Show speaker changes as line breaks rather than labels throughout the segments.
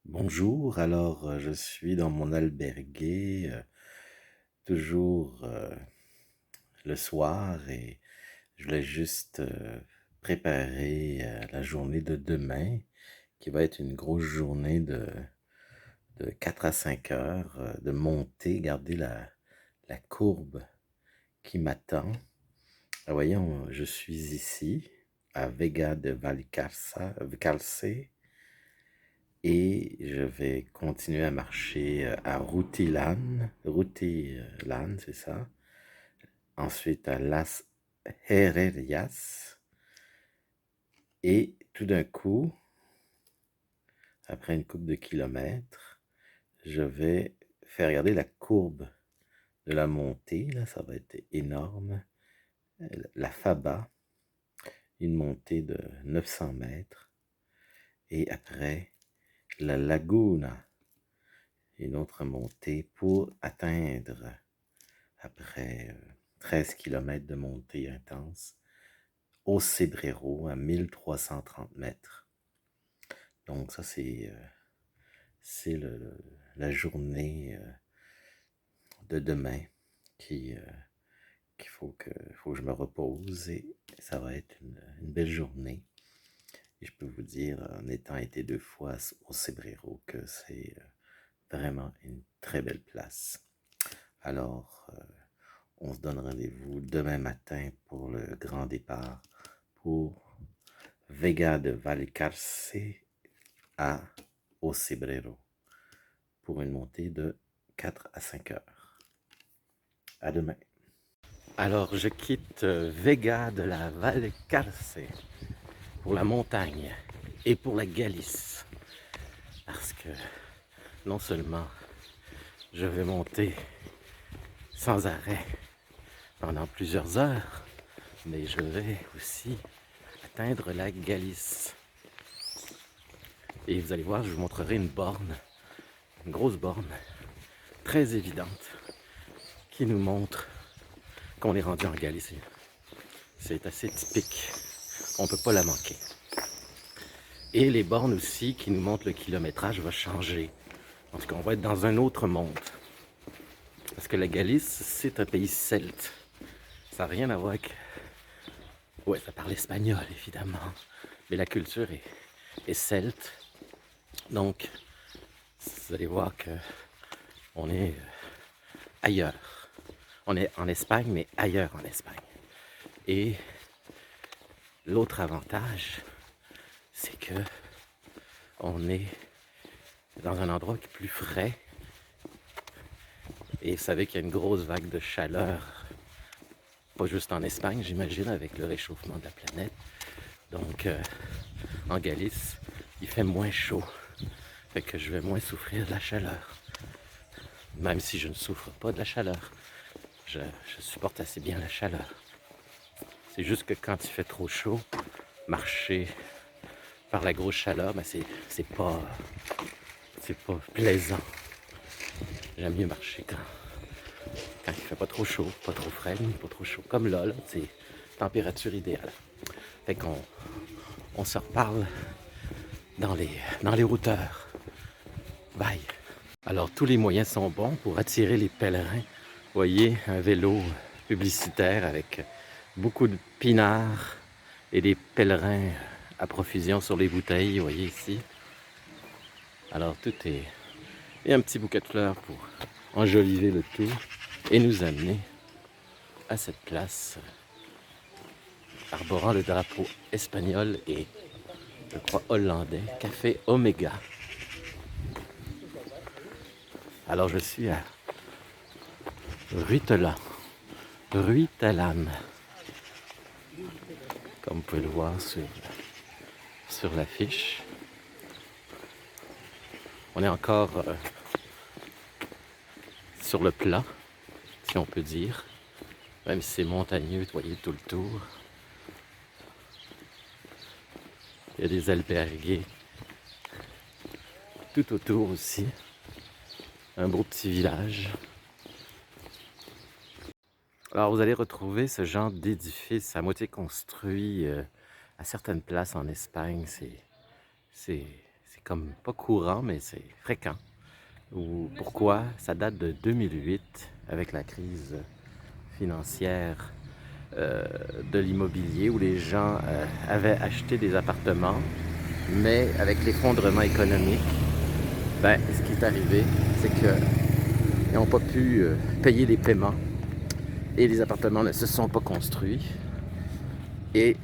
Bonjour, je suis dans mon albergué, toujours le soir et je voulais juste préparer la journée de demain qui va être une grosse journée de 4 à 5 heures de montée, garder la courbe qui m'attend. Voyons, je suis ici à Vega de Valcarce et je vais continuer à marcher à Rutilan, c'est ça. Ensuite à Las Hererias. Et tout d'un coup, après une couple de kilomètres, je vais faire regarder la courbe de la montée. Là, ça va être énorme. La Faba, une montée de 900 mètres. Et après, la Laguna, une autre montée pour atteindre après 13 kilomètres de montée intense, au Cedrero à 1330 mètres. Donc ça, c'est la journée de demain qui, qu'il faut que je me repose et ça va être une belle journée. Et je peux vous dire, en étant été 2 fois au Cedrero, que c'est vraiment une très belle place. Alors, on se donne rendez-vous demain matin pour le grand départ pour Vega de Valcarce à Ocebrero pour une montée de 4 à 5 heures. À demain. Alors, je quitte Vega de la Valcarce pour la montagne et pour la Galice parce que non seulement je vais monter sans arrêt pendant plusieurs heures, mais je vais aussi atteindre la Galice. Et vous allez voir, je vous montrerai une borne, une grosse borne, très évidente, qui nous montre qu'on est rendu en Galice. C'est assez typique, on ne peut pas la manquer. Et les bornes aussi qui nous montrent le kilométrage va changer. En tout cas, on va être dans un autre monde. Parce que la Galice, c'est un pays celte. Ça n'a rien à voir avec... Ouais, ça parle espagnol, évidemment. Mais la culture est celte. Donc, vous allez voir que on est ailleurs. On est en Espagne, mais ailleurs en Espagne. Et l'autre avantage, c'est que on est dans un endroit qui est plus frais. Et vous savez qu'il y a une grosse vague de chaleur, pas juste en Espagne, j'imagine, avec le réchauffement de la planète. Donc, en Galice, il fait moins chaud. Fait que je vais moins souffrir de la chaleur. Même si je ne souffre pas de la chaleur. Je supporte assez bien la chaleur. C'est juste que quand il fait trop chaud, marcher par la grosse chaleur, ben c'est pas plaisant. J'aime mieux marcher quand il fait pas trop chaud, pas trop frais, pas trop chaud. Comme là, c'est température idéale. Fait qu'on se reparle dans les routeurs. Bye. Alors tous les moyens sont bons pour attirer les pèlerins. Vous voyez, un vélo publicitaire avec beaucoup de pinards et des pèlerins à profusion sur les bouteilles, vous voyez ici. Alors tout est... Et un petit bouquet de fleurs pour enjoliver le tout et nous amener à cette place arborant le drapeau espagnol et, je crois, hollandais, Café Omega. Alors je suis à Ruitelan, comme vous pouvez le voir sur l'affiche. On est encore sur le plat, si on peut dire, même si c'est montagneux, vous voyez tout le tour. Il y a des albergues tout autour aussi. Un beau petit village. Alors vous allez retrouver ce genre d'édifice à moitié construit à certaines places en Espagne. C'est comme pas courant, mais c'est fréquent. Pourquoi? Ça date de 2008, avec la crise financière de l'immobilier, où les gens avaient acheté des appartements, mais avec l'effondrement économique, ben, ce qui est arrivé, c'est qu'ils n'ont pas pu payer les paiements et les appartements ne se sont pas construits. Et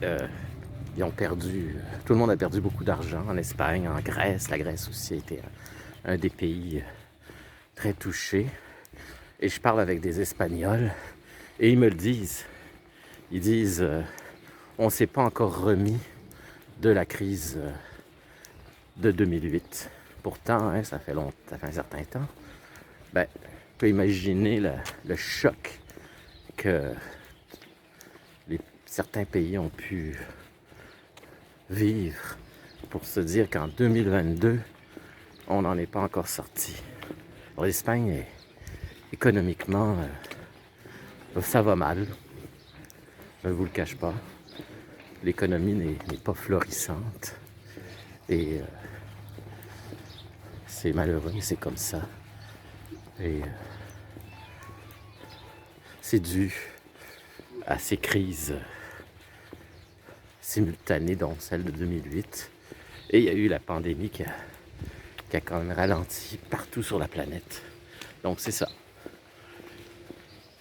ils ont perdu, tout le monde a perdu beaucoup d'argent en Espagne, en Grèce. La Grèce aussi a été un des pays très touchés. Et je parle avec des Espagnols et ils me le disent. Ils disent, on ne s'est pas encore remis de la crise de 2008. Pourtant, hein, ça fait un certain temps. Ben, on peut imaginer le choc que certains pays ont pu vivre pour se dire qu'en 2022, on n'en est pas encore sorti. L'Espagne, économiquement, ça va mal. Je ne vous le cache pas. L'économie n'est pas florissante. Et c'est malheureux, mais c'est comme ça. Et c'est dû à ces crises simultanées, dont celle de 2008. Et il y a eu la pandémie qui a quand même ralenti partout sur la planète. Donc c'est ça.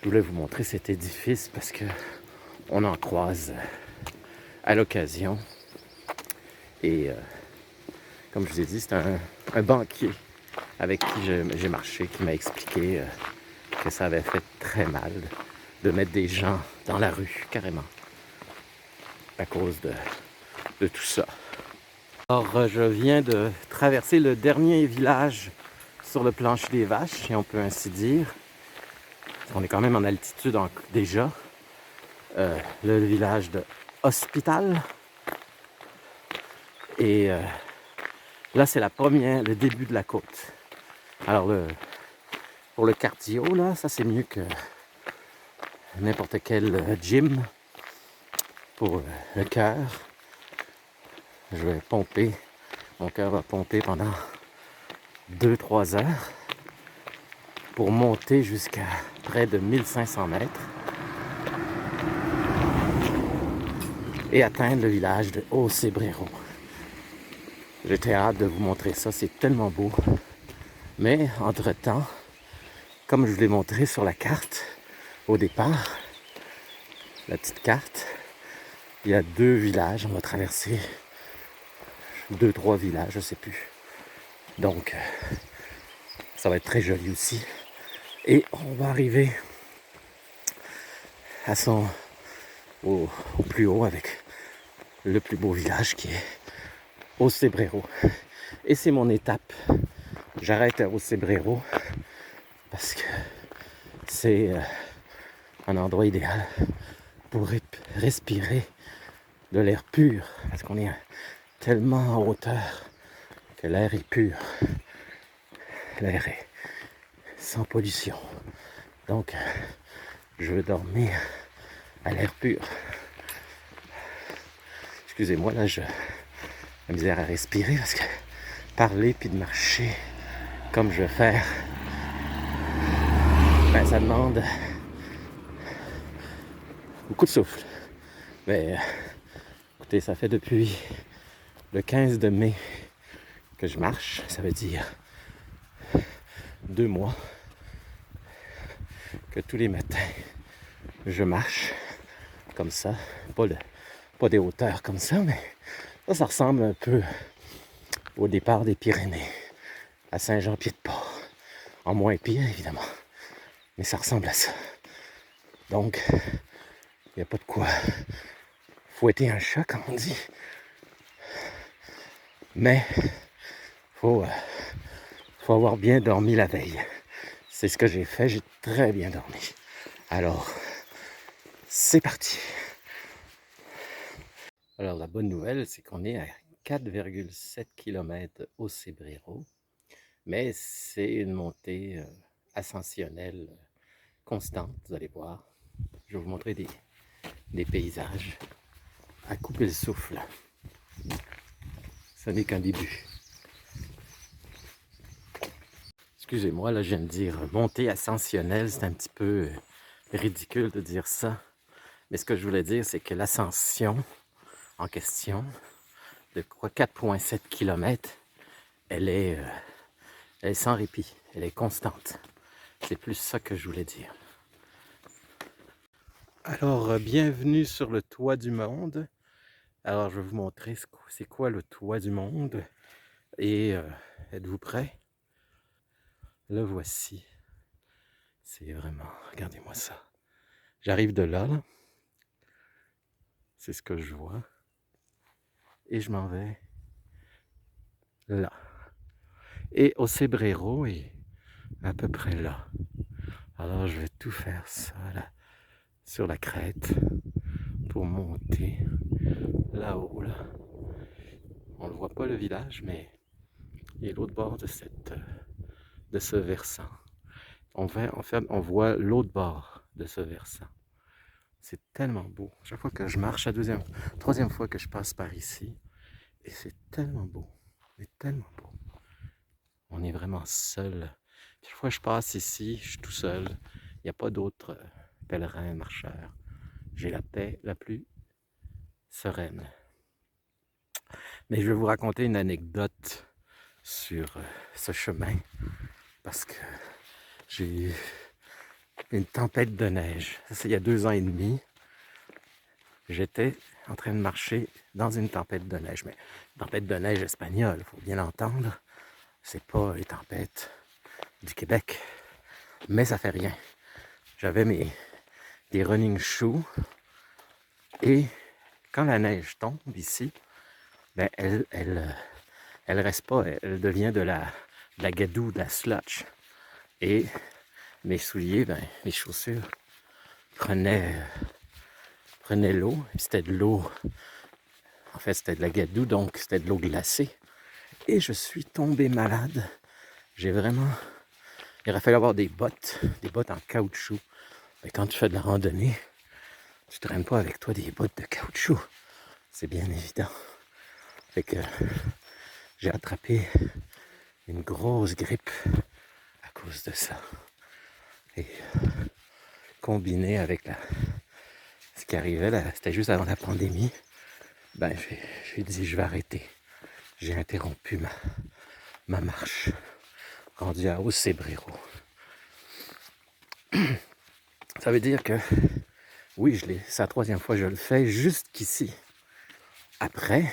Je voulais vous montrer cet édifice parce que on en croise à l'occasion. Et comme je vous ai dit, c'est un banquier avec qui j'ai marché qui m'a expliqué que ça avait fait très mal de mettre des gens dans la rue, carrément, à cause de tout ça. Alors, je viens de traverser le dernier village sur le plancher des vaches, si on peut ainsi dire. On est quand même en altitude déjà. Le village de Hospital. Et là, c'est le début de la côte. Alors, pour le cardio, là, ça c'est mieux que n'importe quel gym. Pour le cœur, je vais pomper. Mon cœur va pomper pendant 2-3 heures pour monter jusqu'à près de 1500 mètres et atteindre le village de Ocebrero. J'étais hâte de vous montrer ça, c'est tellement beau. Mais entre-temps, comme je vous l'ai montré sur la carte au départ, la petite carte, il y a 2 villages, on va traverser 2-3 villages, je sais plus. Donc, ça va être très joli aussi. Et on va arriver au plus haut avec le plus beau village qui est Ocebrero. Et c'est mon étape. J'arrête à Ocebrero parce que c'est un endroit idéal pour respirer de l'air pur. Parce qu'on est tellement en hauteur que l'air est pur. L'air est sans pollution. Donc, je veux dormir à l'air pur. Excusez-moi, là, j'ai la misère à respirer parce que parler puis de marcher comme je vais faire, ben, ça demande beaucoup de souffle. Mais écoutez, ça fait depuis le 15 de mai que je marche. Ça veut dire 2 mois que tous les matins, je marche comme ça. Pas des hauteurs comme ça, mais ça ressemble un peu au départ des Pyrénées, à Saint-Jean-Pied-de-Port. En moins pire, évidemment. Mais ça ressemble à ça. Donc, il n'y a pas de quoi fouetter un chat, comme on dit. Mais, faut avoir bien dormi la veille. C'est ce que j'ai fait, j'ai très bien dormi. Alors, c'est parti. Alors, la bonne nouvelle, c'est qu'on est à 4,7 km au Cebrero, mais c'est une montée ascensionnelle constante, vous allez voir. Je vais vous montrer des paysages à couper le souffle. Ce n'est qu'un début. Excusez-moi, là, je viens de dire montée ascensionnelle, c'est un petit peu ridicule de dire ça. Mais ce que je voulais dire, c'est que l'ascension en question, de quoi 4,7 km, elle est sans répit, elle est constante. C'est plus ça que je voulais dire. Alors, bienvenue sur le toit du monde. Alors, je vais vous montrer c'est quoi le toit du monde. Et êtes-vous prêts? Le voici. C'est vraiment... Regardez-moi ça. J'arrive de là. C'est ce que je vois. Et je m'en vais là. Et Ocebreiro est à peu près là. Alors, je vais tout faire ça là, sur la crête pour monter là-haut. Là. On ne voit pas le village, mais il est l'autre bord de ce versant. En fait, on voit l'autre bord de ce versant. C'est tellement beau. Chaque fois que je marche, troisième fois que je passe par ici, et c'est tellement beau. C'est tellement beau. On est vraiment seul. Chaque fois que je passe ici, je suis tout seul. Il n'y a pas d'autres pèlerins, marcheurs. J'ai la paix la plus sereine. Mais je vais vous raconter une anecdote sur ce chemin parce que j'ai eu une tempête de neige. Ça, c'est il y a 2 ans et demi. J'étais en train de marcher dans une tempête de neige. Mais une tempête de neige espagnole, il faut bien l'entendre. C'est pas les tempêtes du Québec. Mais ça fait rien. J'avais des running shoes et quand la neige tombe ici, ben elle reste pas, elle devient de la gadoue, de la sludge. Et mes souliers, ben, mes chaussures prenaient l'eau. C'était de l'eau, en fait c'était de la gadoue, donc c'était de l'eau glacée. Et je suis tombé malade. J'ai vraiment... Il aurait fallu avoir des bottes en caoutchouc. Mais quand tu fais de la randonnée, tu ne traînes pas avec toi des bottes de caoutchouc. C'est bien évident. Fait que j'ai attrapé une grosse grippe à cause de ça. Et combiné avec ce qui arrivait, là, c'était juste avant la pandémie, ben j'ai dit je vais arrêter. J'ai interrompu ma marche, rendu à Ocebreiro. Ça veut dire que, oui, c'est la 3e fois que je le fais jusqu'ici. Après,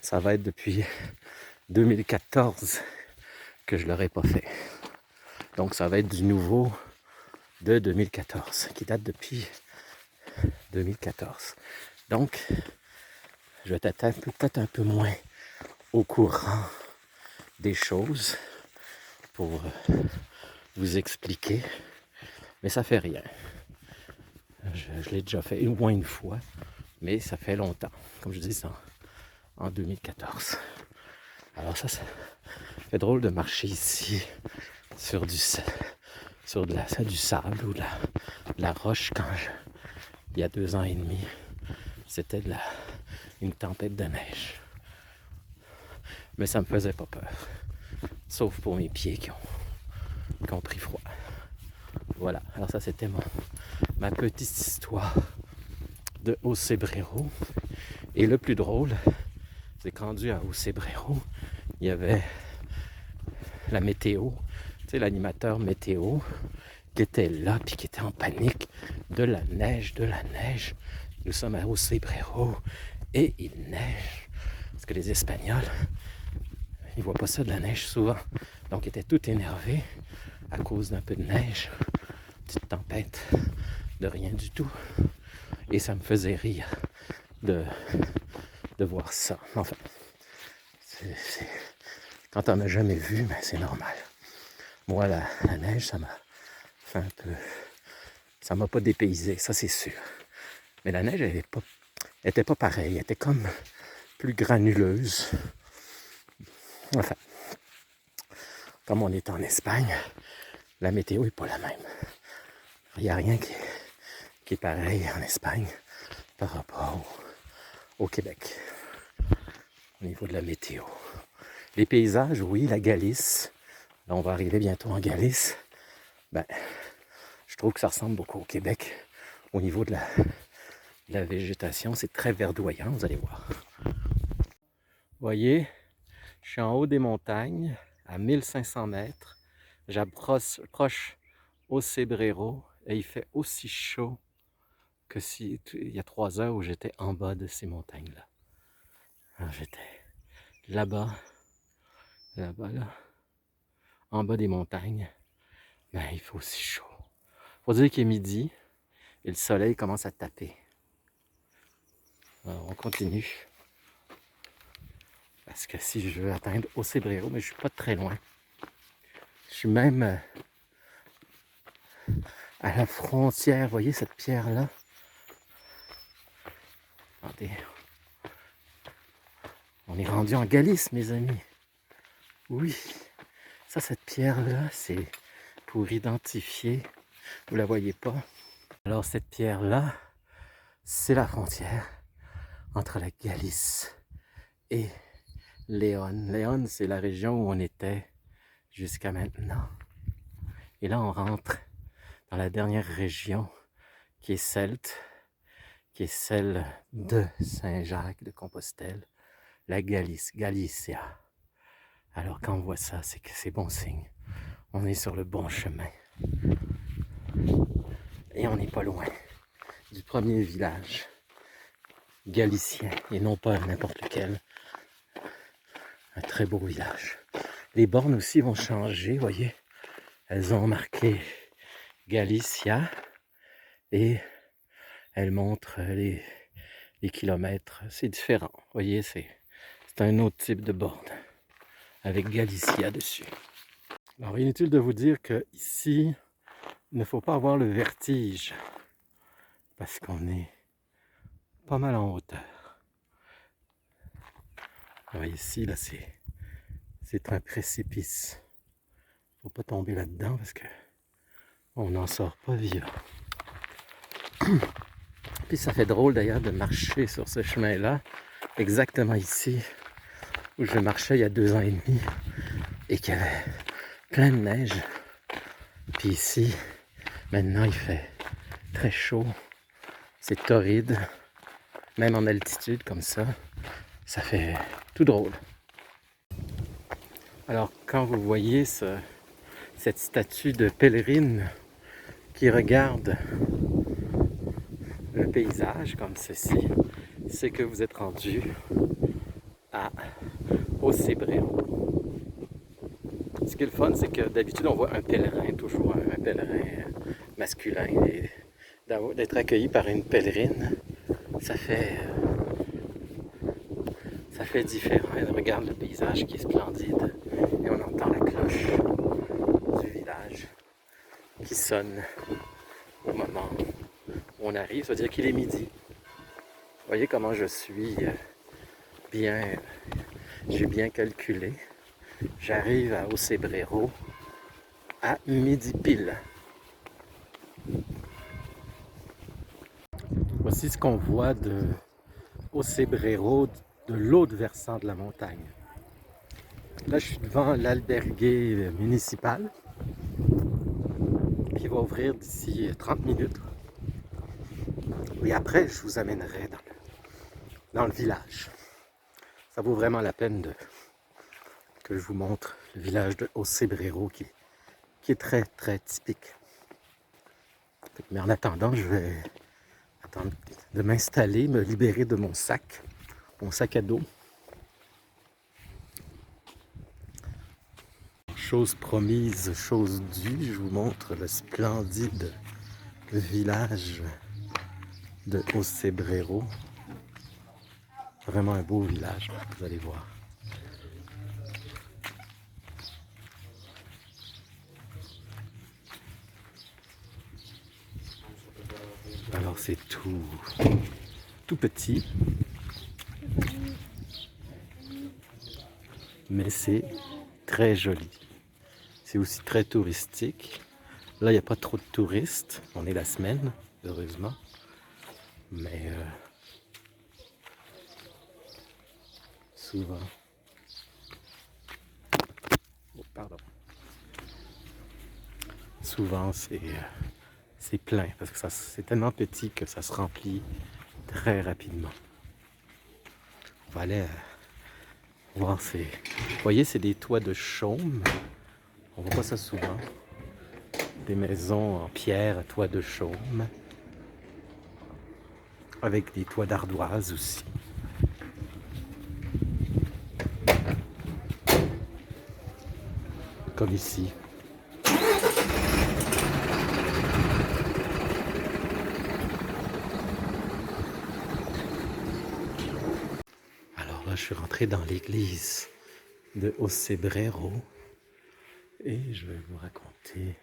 ça va être depuis 2014 que je ne l'aurais pas fait. Donc ça va être du nouveau de 2014, qui date depuis 2014. Donc, je vais être peut-être un peu moins au courant des choses pour vous expliquer, mais ça fait rien. Je l'ai déjà fait au moins une fois, mais ça fait longtemps. Comme je dis, c'est en 2014. Alors ça fait drôle de marcher ici sur du sable ou de la roche quand il y a 2 ans et demi, c'était une tempête de neige. Mais ça me faisait pas peur. Sauf pour mes pieds qui ont pris froid. Voilà, alors ça c'était ma petite histoire de Ocebreiro. Et le plus drôle, c'est qu'en rendu à Ocebreiro, il y avait la météo, tu sais, l'animateur météo qui était là, puis qui était en panique de la neige. Nous sommes à Ocebreiro et il neige. Parce que les Espagnols, ils voient pas ça de la neige souvent. Donc ils étaient tout énervés à cause d'un peu de neige. Petite tempête de rien du tout. Et ça me faisait rire de voir ça. Enfin, quand on n'a jamais vu, ben c'est normal. Moi, la neige, ça m'a fait un peu... Ça m'a pas dépaysé, ça c'est sûr. Mais la neige, elle était pas pareille. Elle était comme plus granuleuse. Enfin, comme on est en Espagne, la météo n'est pas la même. Il n'y a rien qui est pareil en Espagne par rapport au Québec, au niveau de la météo. Les paysages, oui, la Galice,
Là, on va arriver bientôt en Galice. Ben, je trouve que ça ressemble beaucoup au Québec au niveau de la végétation. C'est très verdoyant, vous allez voir. Vous voyez, je suis en haut des montagnes, à 1500 mètres. J'approche au Cebreiro et il fait aussi chaud que il y a 3 heures où j'étais en bas de ces montagnes-là. J'étais là-bas, là, en bas des montagnes. Ben, il fait aussi chaud. Faut dire qu'il est midi et le soleil commence à taper. Alors, on continue. Parce que si je veux atteindre au Cebreiro, mais je suis pas très loin. Je suis même à la frontière. Vous voyez cette pierre-là? Attendez. On est rendu en Galice, mes amis. Oui. Ça, cette pierre-là, c'est pour identifier. Vous la voyez pas? Alors, cette pierre-là, c'est la frontière entre la Galice et Léon. Léon, c'est la région où on était jusqu'à maintenant. Et là, on rentre dans la dernière région qui est celte, qui est celle de Saint-Jacques de Compostelle, la Galice, Galicia. Alors quand on voit ça, c'est que c'est bon signe. On est sur le bon chemin. Et on n'est pas loin du premier village galicien, et non pas n'importe lequel. Un très beau village. Les bornes aussi vont changer, vous voyez. Elles ont marqué Galicia et elles montrent les kilomètres. C'est différent, vous voyez, c'est un autre type de borne avec Galicia dessus. Alors inutile de vous dire que ici, il ne faut pas avoir le vertige parce qu'on est pas mal en hauteur. Alors ici, là, c'est un précipice. Faut pas tomber là-dedans parce que on n'en sort pas vivant. Puis ça fait drôle d'ailleurs de marcher sur ce chemin-là, exactement ici où je marchais il y a 2 ans et demi et qu'il y avait plein de neige. Puis ici, maintenant il fait très chaud, c'est torride, même en altitude comme ça fait tout drôle. Alors quand vous voyez cette statue de pèlerine qui regarde le paysage comme ceci, c'est que vous êtes rendu au Cebreiro. Ce qui est le fun, c'est que d'habitude on voit un pèlerin, toujours un pèlerin masculin, et d'être accueilli par une pèlerine, ça fait différent. Elle regarde le paysage qui est splendide et on entend la cloche du village qui sonne au moment où on arrive, c'est-à-dire qu'il est midi. Vous voyez comment je suis j'ai bien calculé. J'arrive au Cebreiro à midi pile. Voici ce qu'on voit au Cebreiro de l'autre versant de la montagne. Là, je suis devant l'albergue municipal qui va ouvrir d'ici 30 minutes. Et après, je vous amènerai dans le village. Ça vaut vraiment la peine que je vous montre le village de Cebreiro qui est très très typique. Mais en attendant, je vais attendre de m'installer, me libérer de mon sac à dos. Chose promise, chose due, je vous montre le splendide village de Cebreiro. Vraiment un beau village, vous allez voir. Alors c'est tout petit, mais c'est très joli. C'est aussi très touristique. Là, il n'y a pas trop de touristes. On est la semaine, heureusement. Mais souvent... Oh, pardon. souvent c'est plein parce que c'est tellement petit que ça se remplit très rapidement. On va aller voir ces... Vous voyez, c'est des toits de chaume. On voit pas ça souvent. Des maisons en pierre à toit de chaume. Avec des toits d'ardoise aussi. Comme ici. Alors là, je suis rentré dans l'église de Ocebrero et je vais vous raconter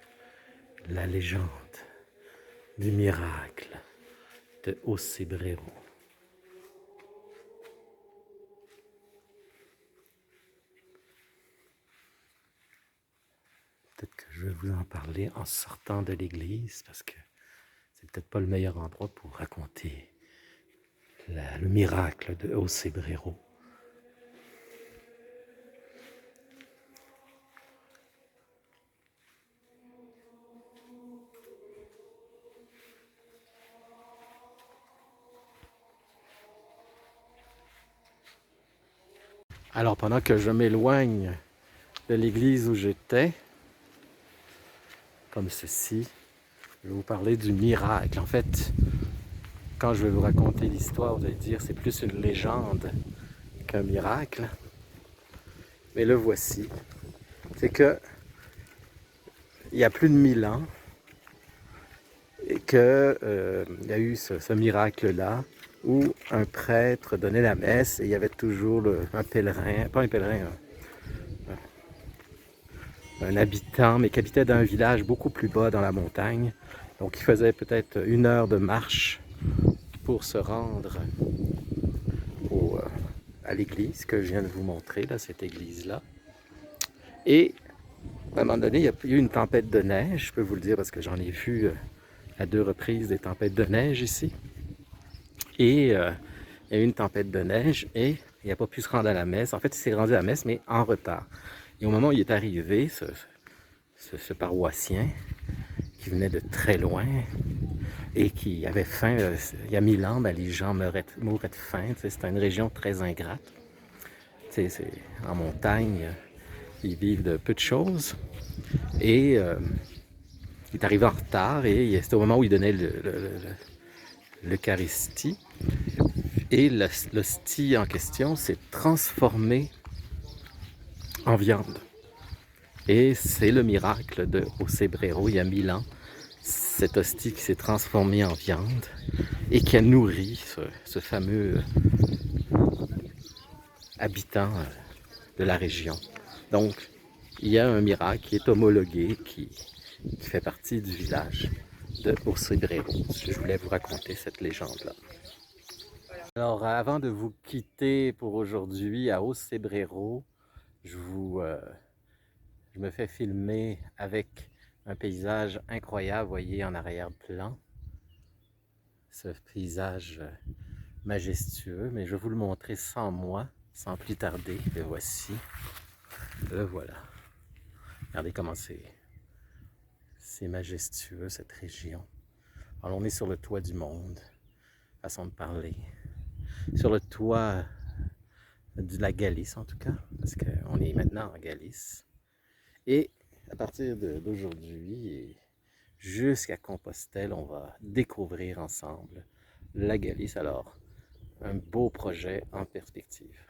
la légende du miracle de Ocebrero. Peut-être que je vais vous en parler en sortant de l'église parce que c'est peut-être pas le meilleur endroit pour raconter le miracle de Ocebrero. Alors pendant que je m'éloigne de l'église où j'étais, comme ceci, je vais vous parler du miracle. En fait, quand je vais vous raconter l'histoire, vous allez dire c'est plus une légende qu'un miracle. Mais le voici. C'est que il y a plus de 1000 ans et que il y a eu ce miracle-là où un prêtre donnait la messe et il y avait toujours un pèlerin, pas un pèlerin, un habitant, mais qui habitait dans un village beaucoup plus bas dans la montagne. Donc il faisait peut-être 1 heure de marche pour se rendre à l'église que je viens de vous montrer, là, cette église-là. Et à un moment donné, il y a eu une tempête de neige, je peux vous le dire parce que j'en ai vu à 2 reprises des tempêtes de neige ici. Et il y a eu une tempête de neige et il n'a pas pu se rendre à la messe. En fait, il s'est rendu à la messe, mais en retard. Et au moment où il est arrivé, ce paroissien, qui venait de très loin et qui avait faim, il y a 1000 ans, ben, les gens mouraient de faim. C'est une région très ingrate. C'est en montagne, ils vivent de peu de choses. Et il est arrivé en retard et c'était au moment où il donnait l'Eucharistie. Et l'hostie en question s'est transformée en viande. Et c'est le miracle de Ocebrero il y a 1000 ans. Cette hostie qui s'est transformée en viande et qui a nourri ce fameux habitant de la région. Donc, il y a un miracle qui est homologué, qui fait partie du village de Ocebrero. Je voulais vous raconter cette légende-là. Alors, avant de vous quitter pour aujourd'hui à Ocebrero, je me fais filmer avec un paysage incroyable, vous voyez en arrière-plan. Ce paysage majestueux, mais je vais vous le montrer sans moi, sans plus tarder. Le voici. Le voilà. Regardez comment c'est majestueux cette région. Alors on est sur le toit du monde, façon de parler. Sur le toit de la Galice en tout cas, parce qu'on est maintenant en Galice. Et à partir d'aujourd'hui et jusqu'à Compostelle, on va découvrir ensemble la Galice. Alors, un beau projet en perspective.